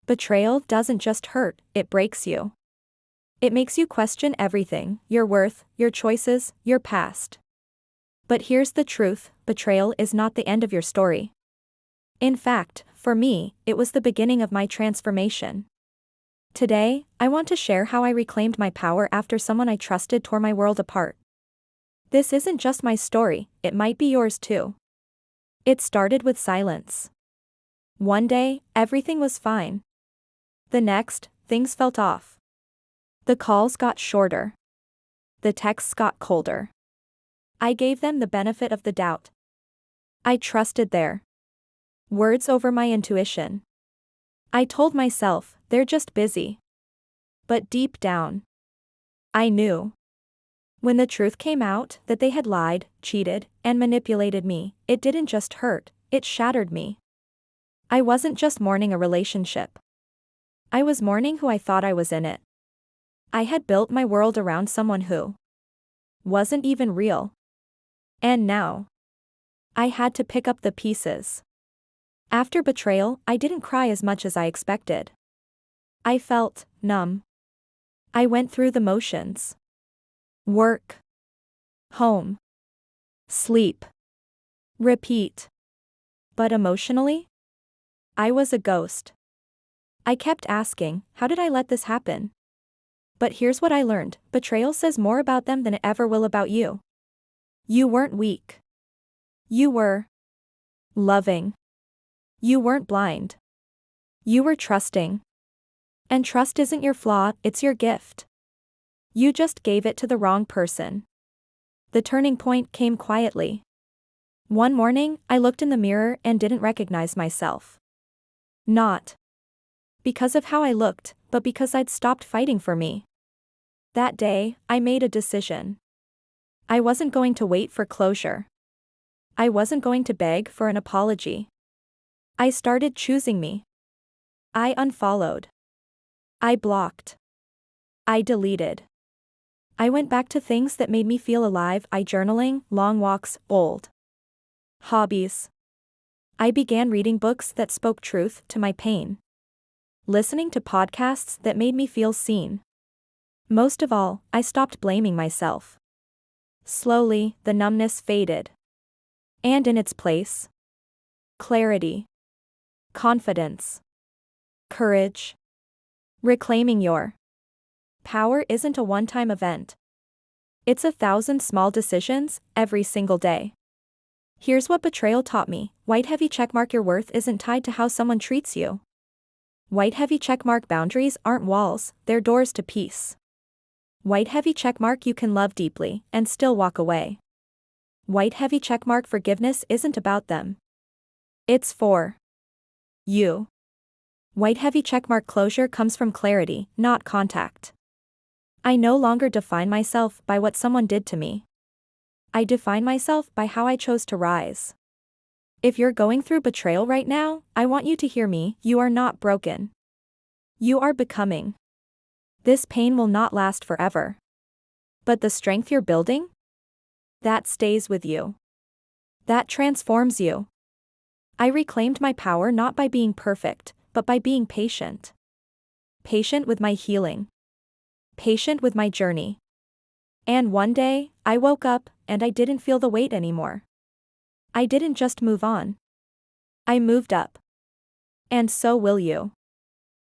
Betrayal doesn't just hurt, it breaks you. It makes you question everything, your worth, your choices, your past. But here's the truth, betrayal is not the end of your story. In fact, for me, it was the beginning of my transformation. Today, I want to share how I reclaimed my power after someone I trusted tore my world apart. This isn't just my story, it might be yours too. It started with silence. One day, everything was fine. The next, things felt off. The calls got shorter. The texts got colder. I gave them the benefit of the doubt. I trusted their words over my intuition. I told myself, they're just busy. But deep down, I knew. When the truth came out that they had lied, cheated, and manipulated me, it didn't just hurt, it shattered me. I wasn't just mourning a relationship. I was mourning who I thought I was in it. I had built my world around someone who wasn't even real. And now, I had to pick up the pieces. After betrayal, I didn't cry as much as I expected. I felt numb. I went through the motions. Work. Home. Sleep. Repeat. But emotionally? I was a ghost. I kept asking, how did I let this happen? But here's what I learned, betrayal says more about them than it ever will about you. You weren't weak. You were loving. You weren't blind. You were trusting. And trust isn't your flaw, it's your gift. You just gave it to the wrong person. The turning point came quietly. One morning, I looked in the mirror and didn't recognize myself. Not because of how I looked, but because I'd stopped fighting for me. That day, I made a decision. I wasn't going to wait for closure. I wasn't going to beg for an apology. I started choosing me. I unfollowed. I blocked. I deleted. I went back to things that made me feel alive, journaling, long walks, old hobbies. I began reading books that spoke truth to my pain. Listening to podcasts that made me feel seen. Most of all, I stopped blaming myself. Slowly, the numbness faded. And in its place, clarity. Confidence. Courage. Reclaiming your power isn't a one-time event. It's 1,000 small decisions, every single day. Here's what betrayal taught me, white heavy checkmark your worth isn't tied to how someone treats you. White heavy checkmark boundaries aren't walls, they're doors to peace. White heavy checkmark you can love deeply and still walk away. White heavy checkmark forgiveness isn't about them. It's for you. White heavy checkmark closure comes from clarity, not contact. I no longer define myself by what someone did to me. I define myself by how I chose to rise. If you're going through betrayal right now, I want you to hear me, you are not broken. You are becoming. This pain will not last forever. But the strength you're building? That stays with you. That transforms you. I reclaimed my power not by being perfect, but by being patient. Patient with my healing. Patient with my journey. And one day, I woke up, and I didn't feel the weight anymore. I didn't just move on. I moved up. And so will you.